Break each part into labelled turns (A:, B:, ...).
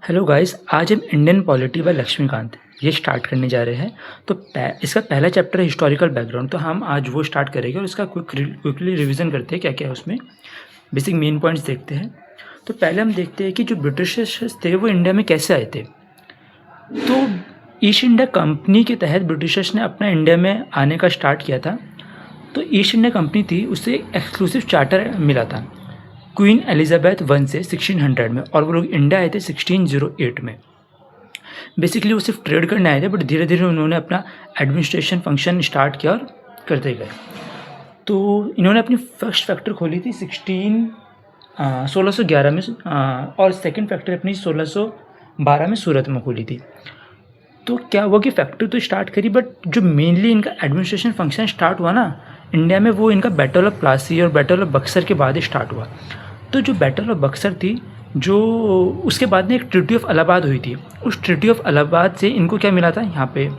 A: Hello guys, आज हम Indian polity bye Laxmikant ये स्टार्ट करने जा रहे हैं। तो इसका पहला चैप्टर है हिस्टोरिकल बैकग्राउंड। तो हम आज वो स्टार्ट करेंगे और इसका क्विकली रिवीजन करते हैं क्या क्या है उसमें, बेसिक मेन पॉइंट्स देखते हैं। तो पहले हम देखते हैं कि जो ब्रिटिशर्स थे वो इंडिया में कैसे आए थे। तो ईस्ट इंडिया कंपनी के तहत ब्रिटिशर्स ने अपना इंडिया में आने का स्टार्ट किया था। तो ईस्ट इंडिया कंपनी थी, उससे एक्सक्लूसिव चार्टर मिला था क्वीन एलिजाबेथ वन से 1600 में, और वो लोग इंडिया आए थे 1608 में। बेसिकली वो सिर्फ ट्रेड करने आए थे, बट धीरे धीरे उन्होंने अपना एडमिनिस्ट्रेशन फंक्शन स्टार्ट किया और करते गए। तो इन्होंने अपनी फर्स्ट फैक्ट्री खोली थी 1611 में, और सेकंड फैक्ट्री अपनी 1612 में सूरत में खोली थी। तो क्या हुआ कि फैक्ट्री तो स्टार्ट करी, बट जो मेनली इनका एडमिनिस्ट्रेशन फंक्शन स्टार्ट हुआ ना इंडिया में, वो इनका बैटल ऑफ प्लासी और बैटल ऑफ बक्सर के बाद ही स्टार्ट हुआ। तो जो बैटल ऑफ बक्सर थी, जो उसके बाद में एक ट्रीटी ऑफ इलाहाबाद हुई थी। उस ट्रीटी ऑफ इलाहाबाद से इनको क्या मिला था, यहाँ पे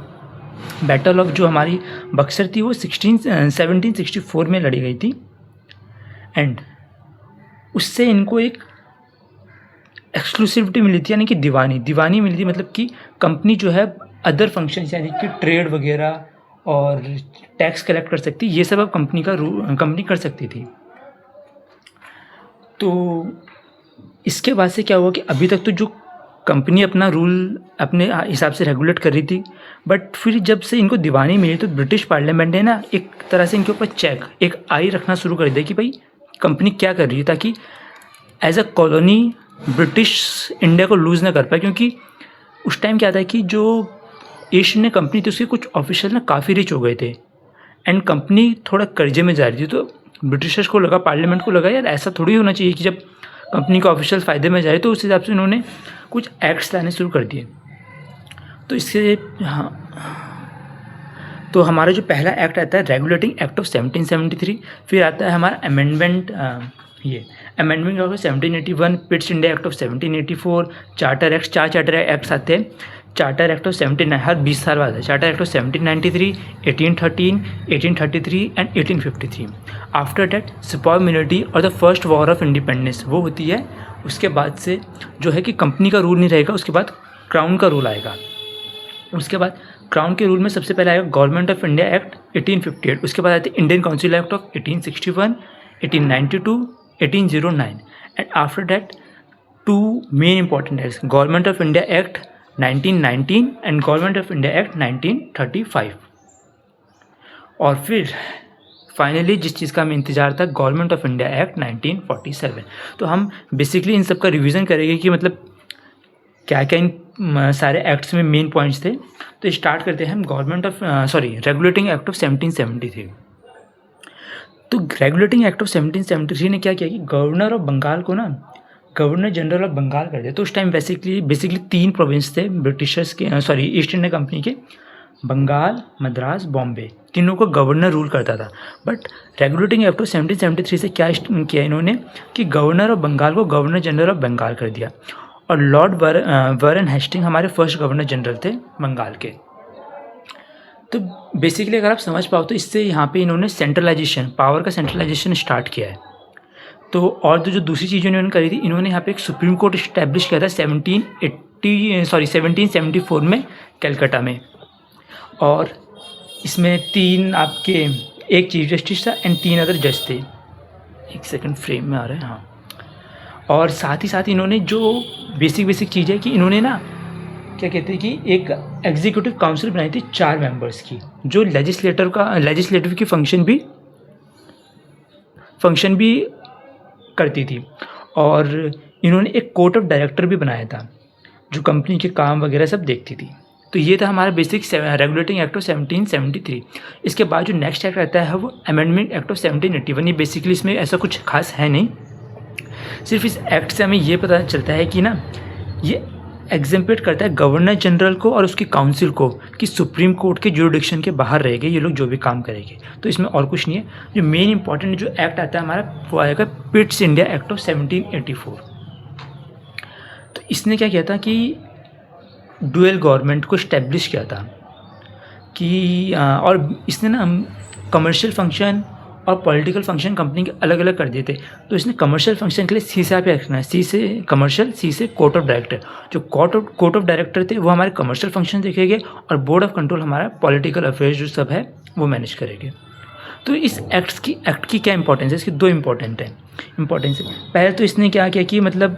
A: बैटल ऑफ जो हमारी बक्सर थी वो 1764 में लड़ी गई थी। एंड उससे इनको एक एक्सक्लूसिविटी मिली थी, यानी कि दीवानी मिली थी। मतलब कि कंपनी जो है अदर फंक्शन यानी कि ट्रेड वगैरह और टैक्स कलेक्ट कर सकती, ये सब अब कंपनी कर सकती थी। तो इसके बाद से क्या हुआ कि अभी तक तो जो कंपनी अपना रूल अपने हिसाब से रेगुलेट कर रही थी, बट फिर जब से इनको दीवानी मिली तो ब्रिटिश पार्लियामेंट ने ना एक तरह से इनके ऊपर एक आई रखना शुरू कर दिया कि भाई कंपनी क्या कर रही है, ताकि as a colony British India को लूज़ ना कर पाए। क्योंकि उस टाइम क्या था कि जो ईस्ट इंडिया कंपनी थी उसके कुछ ऑफिशियल ना काफ़ी रिच हो गए थे, एंड कंपनी थोड़ा कर्जे में जा रही थी। तो ब्रिटिशर्स को लगा, पार्लियामेंट को लगा, यार ऐसा थोड़ी होना चाहिए कि जब कंपनी का ऑफिशियल फ़ायदे में जाए। तो उस हिसाब से उन्होंने कुछ एक्ट्स लाने शुरू कर दिए। तो इससे तो हमारा जो पहला एक्ट आता है रेगुलेटिंग एक्ट ऑफ 1773, फिर आता है हमारा amendment amendment of 1781, Pitt's India act of 1784, charter act, 4 charter acts आते हैं। चार्टर एक्ट ऑफ 17 हर 20 साल बाद है। Charter act of 1793, 1813, 1833 and 1853। After that sepoy military और the first war of independence वो होती है। उसके बाद से जो है कि कंपनी का रूल नहीं रहेगा, उसके बाद क्राउन का रूल आएगा। उसके बाद क्राउन के रूल में सबसे पहले आएगा गवर्नमेंट ऑफ इंडिया एक्ट 1858, उसके बाद आते हैं Indian council act of 1861, 1892, 1809 and after that 2 main important acts, government of India act 1919 and government of India act 1935। और फिर फाइनली जिस चीज़ का हमें इंतजार था, गवर्नमेंट ऑफ इंडिया एक्ट 1947। तो हम बेसिकली इन सब का रिवीजन करेंगे कि मतलब क्या क्या इन सारे एक्ट्स में मेन पॉइंट्स थे। तो स्टार्ट करते हैं हम रेगुलेटिंग एक्ट ऑफ 1773। तो रेगुलेटिंग एक्ट ऑफ 1773 ने क्या किया कि गवर्नर ऑफ बंगाल को ना गवर्नर जनरल ऑफ बंगाल कर दिया। तो उस टाइम बेसिकली 3 प्रोविंस थे ब्रिटिशर्स के, ईस्ट इंडिया कंपनी के, बंगाल, मद्रास, बॉम्बे, तीनों को गवर्नर रूल करता था। बट रेगुलेटिंग एक्ट ऑफ 1773 से क्या किया इन्होंने कि गवर्नर ऑफ बंगाल को गवर्नर जनरल ऑफ बंगाल कर दिया। और लॉर्ड वरन हेस्टिंग हमारे फर्स्ट गवर्नर जनरल थे बंगाल के। तो बेसिकली अगर आप समझ पाओ तो इससे यहाँ पे इन्होंने पावर का सेंट्रलाइजेशन स्टार्ट किया है। तो और जो दूसरी चीज़ इन्होंने करी थी, इन्होंने यहाँ पे एक सुप्रीम कोर्ट इस्टेब्लिश किया था 1774 में कलकत्ता में। और इसमें 3 आपके एक चीफ जस्टिस था एंड 3 अदर जज थे। एक सेकंड फ्रेम में आ रहा है, हाँ। और साथ ही साथ इन्होंने जो बेसिक चीज़ है कि इन्होंने ना क्या कहते हैं कि एक एग्जीक्यूटिव काउंसिल बनाई थी 4 मेंबर्स की, जो लेजिस्लेटिव की फंक्शन भी करती थी। और इन्होंने एक कोर्ट ऑफ डायरेक्टर भी बनाया था जो कंपनी के काम वगैरह सब देखती थी। तो ये था हमारा बेसिक रेगुलेटिंग एक्ट ऑफ 1773। इसके बाद जो नेक्स्ट एक्ट रहता है वो अमेंडमेंट एक्ट ऑफ 1781। ये बेसिकली इसमें ऐसा कुछ खास है नहीं, सिर्फ इस एक्ट से हमें ये पता चलता है कि ना ये एग्जेम्पलेट करता है गवर्नर जनरल को और उसकी काउंसिल को कि सुप्रीम कोर्ट के ज्यूरिडिक्शन के बाहर रहेंगे ये लोग जो भी काम करेंगे। तो इसमें और कुछ नहीं है। जो मेन इंपॉर्टेंट जो एक्ट आता है हमारा वो आएगा पिट्स इंडिया एक्ट ऑफ 1784। तो इसने क्या किया था कि डुअल गवर्नमेंट को इस्टेब्लिश किया था कि और इसने ना कमर्शियल फंक्शन और पॉलिटिकल फंक्शन कंपनी के अलग अलग कर दिए थे। तो इसने कमर्शियल फंक्शन के लिए सी से आप रखना है, सी से कमर्शियल, सी से कोर्ट ऑफ डायरेक्टर। जो कोर्ट ऑफ डायरेक्टर थे वो हमारे कमर्शियल फंक्शन देखेंगे और बोर्ड ऑफ कंट्रोल हमारा पॉलिटिकल अफेयर्स जो सब है वो मैनेज करेंगे। तो इस एक्ट की क्या इंपॉर्टेंस है, इसकी दो इम्पोर्टेंस है। पहले तो इसने क्या किया कि मतलब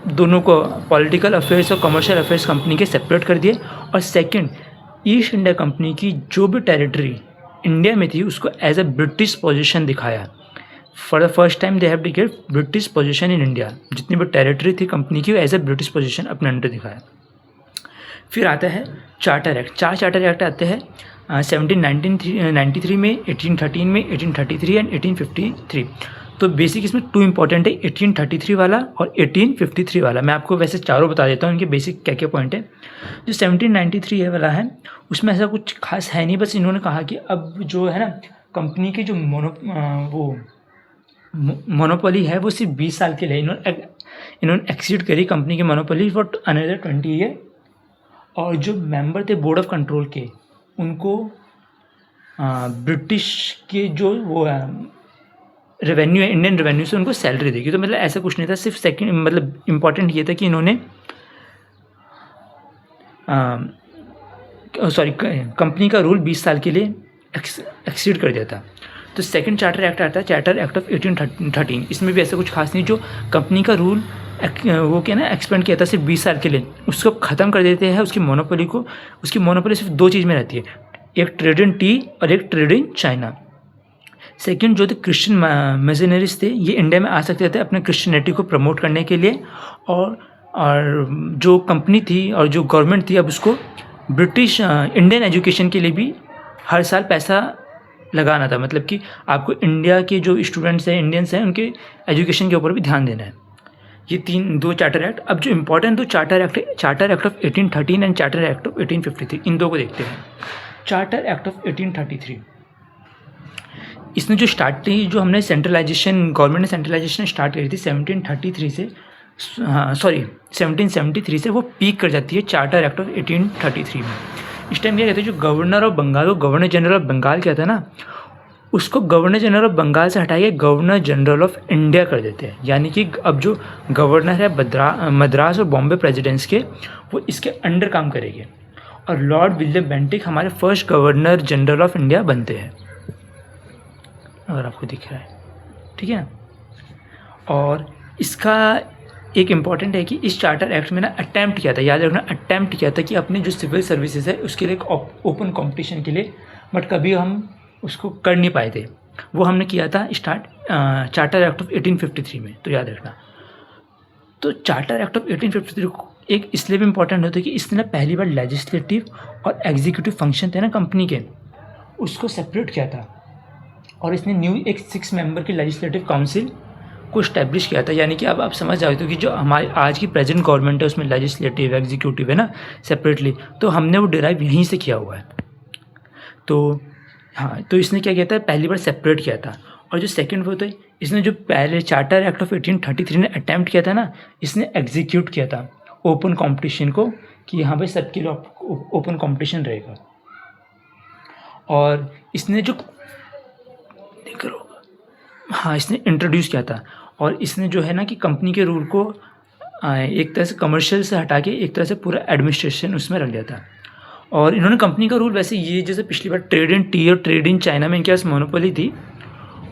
A: दोनों को पॉलिटिकल अफेयर्स और कमर्शियल अफेयर्स कंपनी के सेपरेट कर दिए। और सेकंड, ईस्ट इंडिया कंपनी की जो भी टेरिटरी इंडिया में थी उसको एज अ ब्रिटिश पोजीशन दिखाया। For the first time they have declared British position in India. जितनी भी टेरिटरी थी कंपनी की एज अ ब्रिटिश पोजीशन अपने अंडर दिखाया। फिर आता है चार्टर एक्ट। चार्टर एक्ट आते हैं 1793 में, 1813 में, 1833 एंड 1853। तो बेसिक इसमें टू इंपॉर्टेंट है, 1833 वाला और 1853 वाला। मैं आपको वैसे चारों बता देता हूँ इनके बेसिक क्या क्या पॉइंट है। जो 1793 वाला है उसमें ऐसा कुछ खास है नहीं, बस इन्होंने कहा कि अब जो है ना कंपनी की जो मोनोपोली है वो सिर्फ 20 साल के लिए इन्होंने एक्सीड करी कंपनी की मोनोपोली फॉर अनदर 20 ईयर। और जो मेंबर थे बोर्ड ऑफ कंट्रोल के उनको ब्रिटिश के जो वो रेवेन्यू है, इंडियन रेवेन्यू से उनको सैलरी देगी। तो मतलब ऐसा कुछ नहीं था, सिर्फ सेकंड मतलब इम्पॉर्टेंट ये था कि इन्होंने कंपनी का रूल 20 साल के लिए एक्सीड कर दिया था। तो सेकंड चार्टर एक्ट आता है, चार्टर एक्ट ऑफ 1813। इसमें भी ऐसा कुछ खास नहीं, जो कंपनी का रूल वो क्या ना एक्सपेंड किया था सिर्फ 20 साल के लिए, उसको ख़त्म कर देते हैं उसकी मोनोपोली को। उसकी मोनोपोली सिर्फ दो चीज़ में रहती है, एक ट्रेड इन टी और एक ट्रेड इन चाइना। सेकंड जो थे क्रिश्चियन मिशनरीज थे, ये इंडिया में आ सकते थे अपने क्रिश्चियनिटी को प्रमोट करने के लिए। और जो कंपनी थी और जो गवर्नमेंट थी अब उसको ब्रिटिश इंडियन एजुकेशन के लिए भी हर साल पैसा लगाना था। मतलब कि आपको इंडिया के जो स्टूडेंट्स हैं, इंडियंस हैं, उनके एजुकेशन के ऊपर भी ध्यान देना है। ये दो चार्टर एक्ट। अब जो इम्पोर्टेंट दो charter act of 1813 and charter act of 1853, इन दो को देखते हैं। चार्टर एक्ट ऑफ 1833, इसने जो स्टार्ट की, जो हमने सेंट्रलाइजेशन, गवर्नमेंट ने सेंट्रलाइजेशन स्टार्ट करी थी 1733 से, 1773 से, वो पीक कर जाती है चार्टर एक्ट ऑफ 1833 में। इस टाइम क्या कहते हैं, जो गवर्नर ऑफ बंगाल को गवर्नर जनरल ऑफ बंगाल कहता है ना, उसको गवर्नर जनरल ऑफ बंगाल से हटा के गवर्नर जनरल ऑफ इंडिया कर देते हैं। यानी कि अब जो गवर्नर है मद्रास और बॉम्बे प्रेसिडेंस के, वो इसके अंडर काम करेंगे। और लॉर्ड विलियम बेंटिक हमारे first governor general of India बनते हैं, अगर आपको दिख रहा है, ठीक है। और इसका एक इम्पॉर्टेंट है कि इस चार्टर एक्ट में ना अटैम्प्ट किया था, याद रखना, अटैम्प्ट किया था कि अपने जो सिविल सर्विसेज है उसके लिए एक ओपन कंपटीशन के लिए, बट कभी हम उसको कर नहीं पाए थे। वो हमने किया था चार्टर एक्ट ऑफ 1853 में, तो याद रखना। तो चार्टर एक्ट ऑफ 1853 एक इसलिए भी इम्पॉर्टेंट होता है कि इसने ना पहली बार लेजिस्लेटिव और एग्जीक्यूटिव फंक्शन थे ना कंपनी के, उसको सेपरेट किया था। और इसने न्यू एक 6 मेंबर की लेजिस्लेटिव काउंसिल को इस्टेब्लिश किया था। यानी कि अब आप समझ जाओ कि जो हमारी आज की प्रेजेंट गवर्नमेंट है उसमें लेजिस्लेटिव एग्जीक्यूटिव है ना सेपरेटली, तो हमने वो डिराइव यहीं से किया हुआ है। तो हाँ, तो इसने क्या किया था, पहली बार सेपरेट किया था। और जो सेकंड वो था, इसने जो पहले चार्टर एक्ट ऑफ 1833 ने अटैम्प्ट किया था ना, इसने एग्जीक्यूट किया था ओपन कंपटीशन को, कि यहाँ पे सबके लिए ओपन कंपटीशन रहेगा। और इसने जो हाँ, इसने इंट्रोड्यूस किया था। और इसने जो है ना कि कंपनी के रूल को एक तरह से कमर्शियल से हटा के एक तरह से पूरा एडमिनिस्ट्रेशन उसमें रख दिया था। और इन्होंने कंपनी का रूल वैसे ये जैसे पिछली बार ट्रेड इन टी और ट्रेड इन चाइना में इनके पास मोनोपोली थी,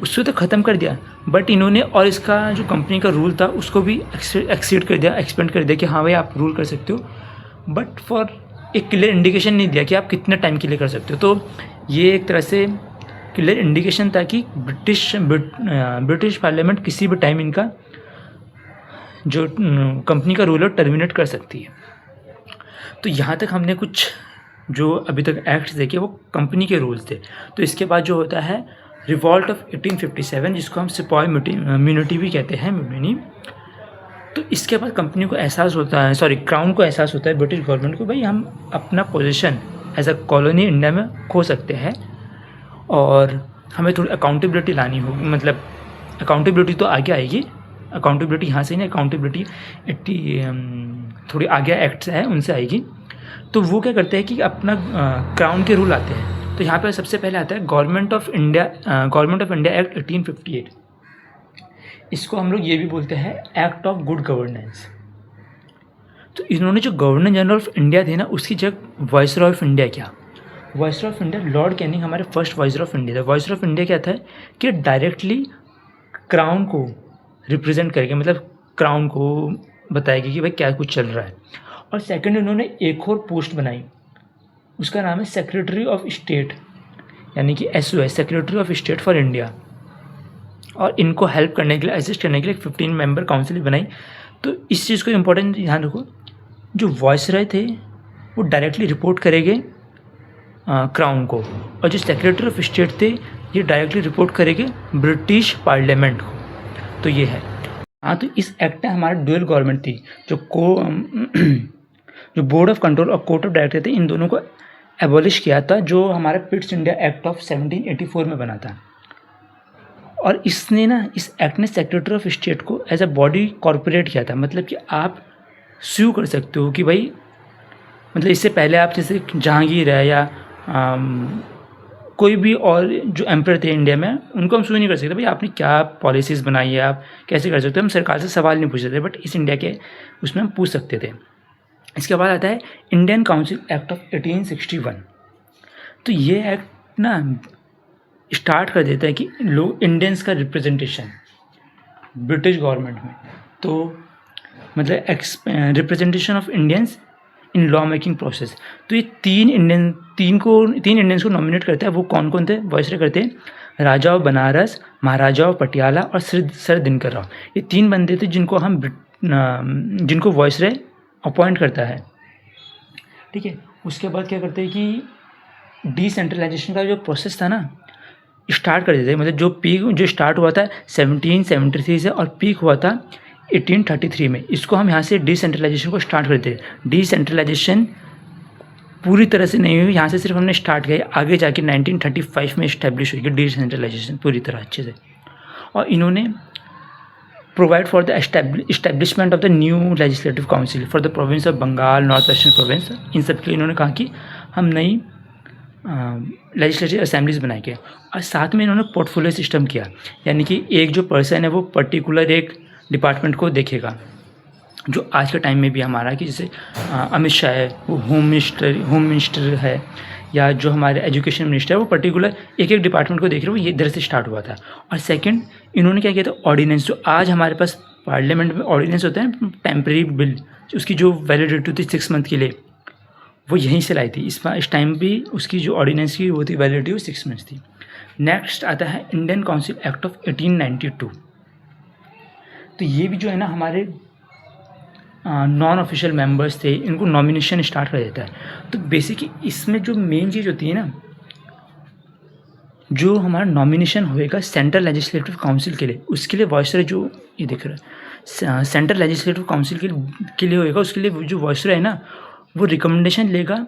A: उससे तो ख़त्म कर दिया, बट इन्होंने और इसका जो कंपनी का रूल था उसको भी एक्सीड कर दिया, एक्सपेंड कर दिया कि हाँ भाई आप रूल कर सकते हो, बट फॉर एक क्लियर इंडिकेशन नहीं दिया कि आप कितने टाइम के लिए कर सकते हो। तो ये एक तरह से क्लियर इंडिकेशन था कि ब्रिटिश पार्लियामेंट किसी भी टाइम इनका जो कंपनी का रूल है टर्मिनेट कर सकती है। तो यहाँ तक हमने कुछ जो अभी तक एक्ट्स देखे वो कंपनी के रूल्स थे। तो इसके बाद जो होता है रिवॉल्ट ऑफ 1857, जिसको हम सिपॉय म्यूनिटी भी कहते हैं, म्यूनी। तो इसके बाद कंपनी को एहसास होता है, क्राउन को एहसास होता है, ब्रिटिश गवर्नमेंट को, भाई हम अपना position as a colony India में खो सकते हैं और हमें थोड़ी अकाउंटेबिलिटी लानी होगी। मतलब अकाउंटेबिलिटी तो आगे आएगी, अकाउंटेबिलिटी यहाँ से नहीं, अकाउंटेबिलिटी थोड़ी आगे एक्ट्स है उनसे आएगी। तो वो क्या करते हैं कि अपना क्राउन के रूल आते हैं तो यहाँ पे सबसे पहले आता है गवर्नमेंट ऑफ इंडिया एक्ट 1858। इसको हम लोग ये भी बोलते हैं एक्ट ऑफ गुड गवर्नेंस। तो इन्होंने जो गवर्नर जनरल ऑफ इंडिया थे ना, उसकी जगह वाइसरॉय ऑफ इंडिया किया। Viceroy of India Lord Canning हमारे फर्स्ट वाइसरॉय ऑफ इंडिया था। वाइसरॉय ऑफ इंडिया क्या था कि डायरेक्टली क्राउन को रिप्रेजेंट करके, मतलब क्राउन को बताएगी कि भाई क्या कुछ चल रहा है। और सेकंड उन्होंने एक और पोस्ट बनाई, उसका नाम है सेक्रेटरी ऑफ स्टेट, यानी कि SOS, secretary of state for India. और इनको हेल्प करने के लिए, असिस्ट करने के लिए 15 मेंबर काउंसिल बनाई। तो इस चीज़ को इम्पोर्टेंट ध्यान रखो, जो वाइसरॉय थे वो डायरेक्टली रिपोर्ट करेंगे क्राउन को, और जो सेक्रेटरी ऑफ स्टेट थे ये डायरेक्टली रिपोर्ट करेंगे ब्रिटिश पार्लियामेंट को। तो ये है। हाँ, तो इस एक्ट में हमारा डुअल गवर्नमेंट थी, जो बोर्ड ऑफ कंट्रोल और कोर्ट ऑफ डायरेक्टर थे, इन दोनों को एबॉलिश किया था, जो हमारा पिट्स इंडिया एक्ट ऑफ 1784 में बना था। और इसने ना, इस एक्ट ने सेक्रेटरी ऑफ स्टेट को एज अ बॉडी कॉर्पोरेट किया था। मतलब कि आप स्यू कर सकते हो कि भाई, मतलब इससे पहले आप जैसे जहांगीर है या कोई भी और जो एम्पर थे इंडिया में, उनको हम स्यू नहीं कर सकते भाई आपने क्या पॉलिसीज़ बनाई है, आप कैसे कर सकते हो। हम सरकार से सवाल नहीं पूछ सकते, बट इस इंडिया के उसमें हम पूछ सकते थे। इसके बाद आता है इंडियन काउंसिल एक्ट ऑफ 1861। तो ये एक्ट ना स्टार्ट कर देता है कि लोग इंडियंस का रिप्रेजेंटेशन ब्रिटिश गवर्नमेंट में, तो मतलब representation of Indians in law making process. तो ये तीन इंडियंस को नॉमिनेट करता है। वो कौन कौन थे? वाइसरॉय करते हैं राजा ऑफ बनारस, महाराजा ऑफ पटियाला और सर दिनकर राव। ये 3 बंदे थे जिनको वाइसरॉय अपॉइंट करता है। ठीक है। उसके बाद क्या करते हैं कि डिसेंट्रलाइजेशन का जो प्रोसेस था ना, स्टार्ट कर देते हैं। मतलब जो स्टार्ट हुआ था 1773 से और पीक हुआ था 1833 में। इसको हम यहाँ से डिसेंट्रलाइजेशन को स्टार्ट करते हैं। डिसेंट्रलाइजेशन पूरी तरह से नहीं हुई, यहाँ से सिर्फ हमने स्टार्ट किया, आगे जाके 1935 में इस्टेब्लिश हुई डिसेंट्रलाइजेशन पूरी तरह अच्छे से। और इन्होंने provide for the establishment of the new legislative council for the province of Bengal, North Western province. इन सब के लिए इन्होंने कहा कि हम नई लेजिस्लेटिव असेंबलीज बनाएंगे। और साथ में इन्होंने पोर्टफोलियो सिस्टम किया, यानी कि एक जो पर्सन है वो पर्टिकुलर एक डिपार्टमेंट को देखेगा। जो आज के टाइम में भी हमारा कि जैसे अमित शाह है, वो होम मिनिस्टर है, या जो हमारे एजुकेशन मिनिस्टर है वो पर्टिकुलर एक डिपार्टमेंट को देख रहे हो। ये इधर से स्टार्ट हुआ था। और सेकंड, इन्होंने क्या किया था, ऑर्डिनेंस। जो आज हमारे पास पार्लियामेंट में ऑर्डिनेंस होता है टेम्परेरी बिल, उसकी जो वैलिडिटी थी 6 मंथ के लिए, वो यहीं से लाई थी। इस टाइम भी उसकी जो ऑर्डिनेंस की वो थी वैलिडिटी, वो 6 मंथ्स थी। नेक्स्ट आता है इंडियन काउंसिल एक्ट ऑफ 1892। तो ये भी जो है ना हमारे नॉन ऑफिशियल मेंबर्स थे, इनको नॉमिनेशन स्टार्ट कर देता है। तो बेसिकली इसमें जो मेन चीज़ होती है ना, जो हमारा नॉमिनेशन होएगा सेंट्रल लेजिस्लेटिव काउंसिल के लिए, उसके लिए वाइसरॉय जो ये दिख रहा है सेंट्रल लेजिस्लेटिव काउंसिल के लिए होएगा, उसके लिए जो वाइसरॉय है ना, वो रिकमेंडेशन लेगा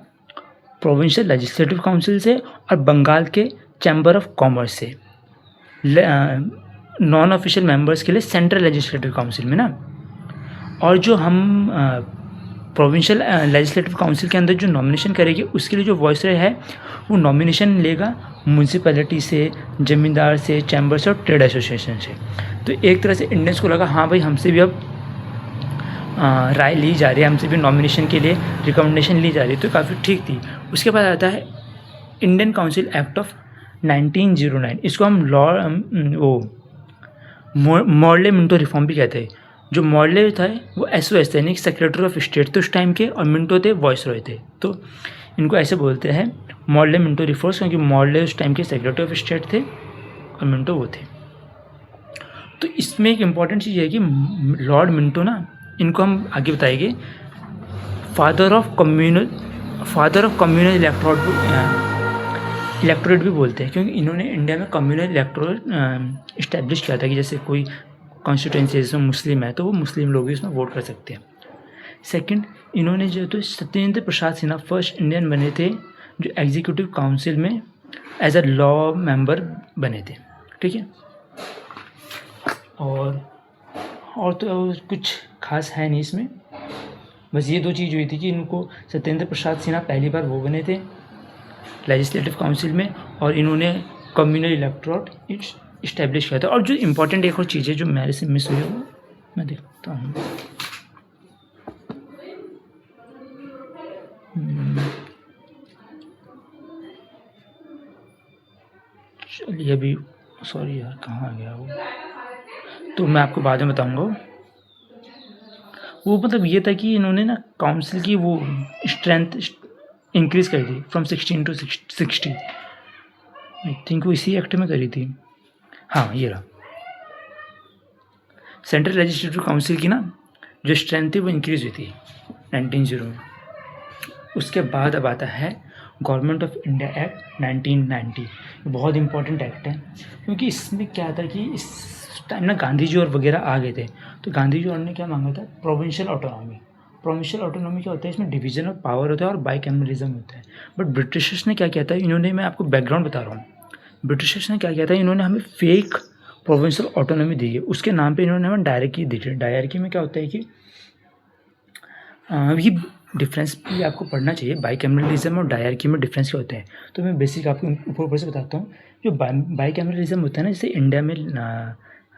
A: प्रोविंशियल लेजिस्लेटिव काउंसिल से और बंगाल के चैम्बर ऑफ कॉमर्स से। नॉन ऑफिशियल मेंबर्स के लिए सेंट्रल लेजिस्लेटिव काउंसिल में ना। और जो हम प्रोविंशियल लेजिस्लेटिव काउंसिल के अंदर जो नॉमिनेशन करेगी, उसके लिए जो वाइसरॉय है वो नॉमिनेशन लेगा म्यूनसिपैलिटी से, ज़मींदार से, चैम्बर से और ट्रेड एसोसिएशन से। तो एक तरह से इंडियंस को लगा हाँ भाई हमसे भी अब राय ली जा रही है, हमसे भी नॉमिनेशन के लिए रिकमेंडेशन ली जा रही है, तो काफ़ी ठीक थी। उसके बाद आता है इंडियन काउंसिल एक्ट ऑफ 1909। इसको हम मॉर्ले मिंटो रिफॉर्म भी कहते हैं। जो मॉर्ले था वो SOS थे, यानी सेक्रेटरी ऑफ स्टेट थे उस टाइम के, और मिंटो थे वाइसरॉय थे। तो इनको ऐसे बोलते हैं मॉर्ले मिंटो रिफॉर्म्स, क्योंकि मॉर्ले उस टाइम के सेक्रेटरी ऑफ स्टेट थे और मिंटो वो थे। तो इसमें एक इम्पॉर्टेंट चीज़ है कि लॉर्ड मिंटो ना, इनको हम आगे बताएंगे फादर ऑफ कम्युनल इलेक्टोरेट भी बोलते हैं, क्योंकि इन्होंने इंडिया में कम्युनल इलेक्टोरेट इस्टेब्लिश किया था कि जैसे कोई कॉन्स्टिट्यूंसी जिसमें मुस्लिम है तो वो मुस्लिम लोग भी उसमें वोट कर सकते हैं। सेकंड, इन्होंने जो तो सत्येंद्र प्रसाद सिन्हा फर्स्ट इंडियन बने थे जो एग्जीक्यूटिव काउंसिल में एज अ लॉ मेंबर बने थे। ठीक है। और तो कुछ खास है नहीं इसमें, बस ये 2 चीज़ हुई थी कि इनको सत्येंद्र प्रसाद सिन्हा पहली बार वो बने थे लेजिस्लेटिव काउंसिल में, और इन्होंने कम्युनल इलेक्टोरेट इस्टेब्लिश किया था। और जो इम्पोर्टेंट एक और चीज़ है जो मेरे से मिस हुई है वो मैं देखता हूँ। चलिए अभी, सॉरी यार कहाँ आ गया वो, तो मैं आपको बाद में बताऊँगा। वो मतलब ये था कि इन्होंने ना काउंसिल की वो स्ट्रेंथ इंक्रीज़ कर दी फ्रॉम 16 टू 60। आई थिंक वो इसी एक्ट में करी थी। हाँ ये रहा, सेंट्रल लेजिस्लेटिव काउंसिल की ना जो स्ट्रेंथ थी वो इंक्रीज़ हुई थी 1900 में। उसके बाद अब आता है गवर्नमेंट ऑफ इंडिया एक्ट 1990। बहुत इंपॉर्टेंट एक्ट है, क्योंकि इसमें क्या था कि इस टाइम ना गांधी जी और वगैरह आ गए थे। तो गांधी जी और ने क्या मांगा था, प्रोविंशियल ऑटोनॉमी। प्रोविंशियल ऑटोनॉमी क्या होता है, इसमें डिवीजन ऑफ पावर होता है और बाइकैमरलिज्म होता है। बट ब्रिटिशर्स ने क्या किया था, इन्होंने, मैं आपको बैकग्राउंड बता रहा हूँ, ब्रिटिशर्स ने क्या किया था, इन्होंने हमें फेक प्रोविंशियल ऑटोनॉमी दी है। उसके नाम पे इन्होंने हमें डायरेक्टरी दी थी। डायरेक्टरी में क्या होता है कि ये डिफरेंस भी आपको पढ़ना चाहिए, बाइकैमरलिज्म और डायरेक्री में डिफरेंस क्या होते हैं। तो मैं बेसिक आपको ऊपर से बताता हूँ। जो बाइकैमरलिज्म होता है ना, जैसे इंडिया में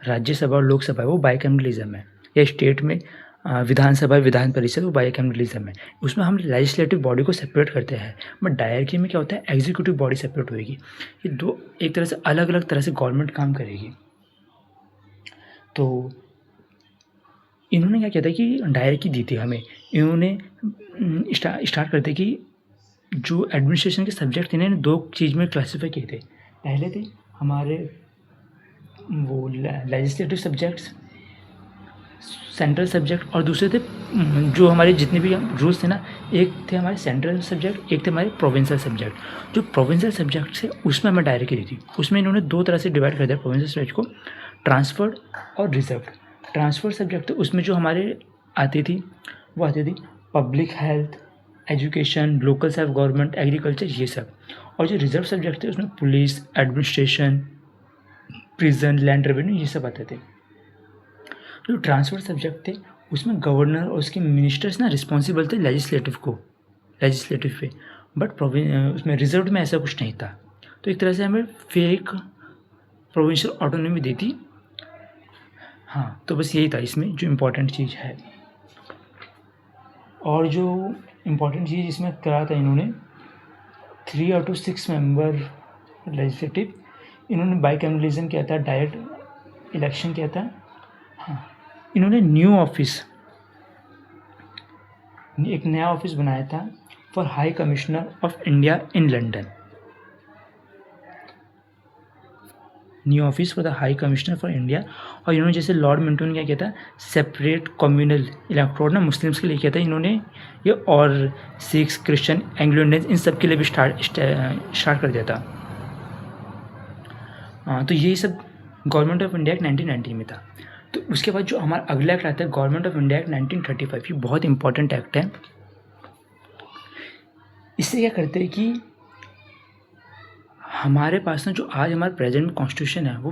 A: राज्यसभा और लोकसभा है, वो बाइकैमरलिज्म है। या स्टेट में विधानसभा विधान परिषद, वो बाइकैमरलिज्म है। उसमें हम लेजिस्लेटिव बॉडी को सेपरेट करते हैं। बट डायरेक्री में क्या होता है, एग्जीक्यूटिव बॉडी सेपरेट होगी। ये दो एक तरह से अलग अलग तरह से गवर्नमेंट काम करेगी। तो इन्होंने क्या किया था कि डायरेक्टरी दी थी हमें। इन्होंने स्टार्ट करते कि जो एडमिनिस्ट्रेशन के सब्जेक्ट थे ना, इन्हें दो चीज़ में क्लासीफाई किए थे। पहले थे हमारे वो लेजिस्लेटिव सब्जेक्ट्स, सेंट्रल सब्जेक्ट, और दूसरे थे जो हमारे जितने भी रूल्स थे ना, एक थे हमारे सेंट्रल सब्जेक्ट, एक थे हमारे प्रोविंशियल सब्जेक्ट। जो प्रोविंशियल सब्जेक्ट थे उसमें हमें डायरेक्टरी दी थी। उसमें इन्होंने दो तरह से डिवाइड कर दिया प्रोविंशियल सब्जेक्ट को, ट्रांसफर्ड और रिजर्व्ड। ट्रांसफर्ड सब्जेक्ट थे, उसमें जो हमारे आती थी वो आती थी public health, education, local self government, agriculture, ये सब। और जो रिजर्व सब्जेक्ट थे उसमें police, administration, prison, land revenue, ये सब आते थे। जो ट्रांसफर सब्जेक्ट थे उसमें गवर्नर और उसके मिनिस्टर्स ना रिस्पॉन्सिबल थे लेजिस्लेटिव पे। बट उसमें रिजर्व में ऐसा कुछ नहीं था। तो एक तरह से हमें फेक प्रोविंशियल ऑटोनॉमी दी थी। हाँ, तो बस यही था इसमें जो इम्पोर्टेंट चीज़ है। और जो इम्पोर्टेंट चीज़ इसमें करा था इन्होंने, 3 आउट ऑफ 6 मेंबर लेजिस्लेटिव, इन्होंने बाइकैमरलिज्म किया था, डायरेक्ट इलेक्शन किया था। हाँ, इन्होंने एक नया ऑफिस बनाया था for high commissioner of India in London. New office for the high commissioner for India. और इन्होंने जैसे लॉर्ड मिंटो ने क्या किया था, सेपरेट कम्युनल इलेक्टोरेट ना मुस्लिम्स के लिए किया था इन्होंने ये, और सिख्स, क्रिश्चियन, एंग्लो इंडियंस, इन सब के लिए भी स्टार्ट कर दिया था। तो यही सब गवर्नमेंट ऑफ इंडिया एक्ट 1990 में था। तो उसके बाद जो हमारा अगला एक्ट आता है गवर्नमेंट ऑफ इंडिया एक्ट 1935। ये बहुत इंपॉर्टेंट एक्ट है। इससे क्या करते हैं कि हमारे पास ना जो आज हमारा प्रेजेंट कॉन्स्टिट्यूशन है वो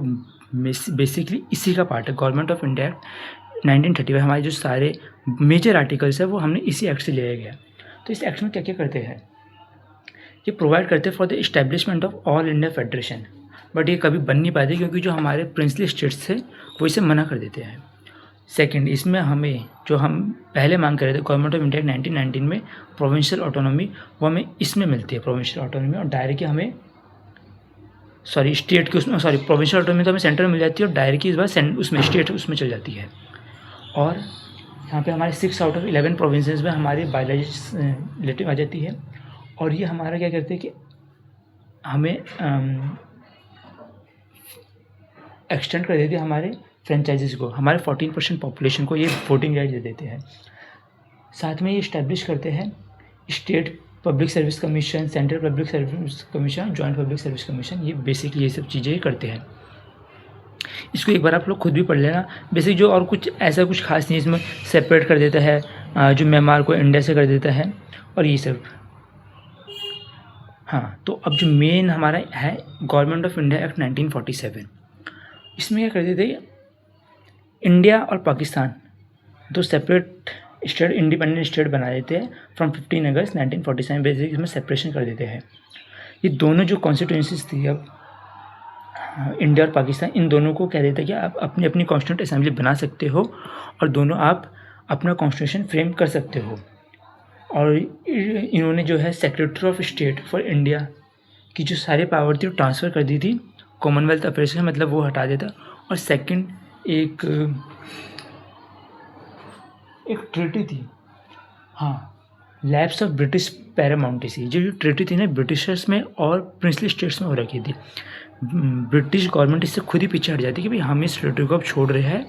A: बेसिकली इसी का पार्ट है। गवर्नमेंट ऑफ इंडिया एक्ट 1935 हमारे जो सारे मेजर आर्टिकल्स है वो हमने इसी एक्ट से लिया गया। तो इस एक्ट में क्या क्या करते हैं, ये प्रोवाइड करते हैं for the establishment of all India federation. But ये कभी बन नहीं पाते क्योंकि जो हमारे प्रिंसली स्टेट्स थे वो इसे मना कर देते हैं। सेकंड, इसमें हमें जो हम पहले मांग कर रहे थे गवर्नमेंट ऑफ इंडिया 1919 में प्रोविंशियल ऑटोनॉमी, वो हमें इसमें मिलती है प्रोविंशियल ऑटोनॉमी। और डायरेक्टली हमें स्टेट के उसमें प्रोविंशियल ऑटोनॉमी तो हमें सेंट्रल मिल जाती है, और डायरेक्टली इस बार उसमें स्टेट उसमें चल जाती है। और यहाँ पे हमारे 6 आउट ऑफ 11 प्रोविंसेस में हमारी बायोलॉजिस्लेटिव आ जाती है। और ये हमारा क्या करते हैं कि हमें एक्सटेंड कर देते हैं हमारे फ्रेंचाइजीज़ को, हमारे 14% पॉपुलेशन को ये वोटिंग राइट दे देते हैं। साथ में ये इस्टेब्लिश करते हैं state public service commission, central public service commission, joint public service commission. ये बेसिकली ये सब चीज़ें करते हैं। इसको एक बार आप लोग खुद भी पढ़ लेना। बेसिक जो और कुछ ऐसा कुछ खास नहीं, इसमें सेपरेट कर देता है, जो म्यांमार को इंडिया से कर देता है, और ये सब। हाँ, तो अब जो मेन हमारा है गवर्नमेंट ऑफ इंडिया एक्ट 1947। इसमें क्या करते थे, इंडिया और पाकिस्तान दो सेपरेट स्टेट, इंडिपेंडेंट स्टेट बना देते हैं फ्रॉम 15 अगस्त 1947। बेसिक इसमें सेपरेशन कर देते हैं। ये दोनों जो कॉन्स्टिट्यूंसीज थी, अब इंडिया और पाकिस्तान, इन दोनों को कह देता है कि आप अपनी अपनी कॉन्स्टिट्यूंट असेंबली बना सकते हो और दोनों आप अपना कॉन्स्टिट्यूशन फ्रेम कर सकते हो। और इन्होंने जो है secretary of state for India की जो सारे पावर थी वो ट्रांसफ़र कर दी थी कॉमनवेल्थ अफेयर्स से, मतलब वो हटा देता। और सेकंड एक ट्रीटी थी, हाँ, लैप्स ऑफ ब्रिटिश पैरामाउंटेसी, जो ट्रीटी थी ना ब्रिटिशर्स में और प्रिंसली स्टेट्स में हो रखी थी। ब्रिटिश गवर्नमेंट इससे खुद ही पीछे हट जाती है कि भाई हम इस ट्रीटी को अब छोड़ रहे हैं।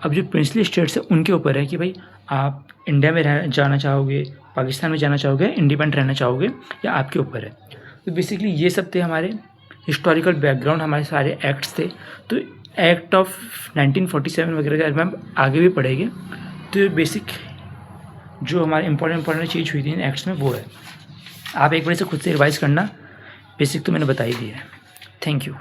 A: अब जो प्रिंसली स्टेट्स है उनके ऊपर है कि भाई आप इंडिया में जाना चाहोगे, पाकिस्तान में जाना चाहोगे, इंडिपेंडेंट रहना चाहोगे, या आपके ऊपर है। तो बेसिकली ये सब थे हमारे हिस्टोरिकल बैकग्राउंड, हमारे सारे एक्ट्स थे। तो एक्ट ऑफ 1947 वगैरह के बारे में हम आगे भी पढ़ेंगे। तो ये बेसिक जो हमारे इंपॉर्टेंट चीज़ हुई थी इन एक्ट्स में वो है। आप एक बार से खुद से रिवाइज़ करना, बेसिक तो मैंने बता ही दिया है। Thank you.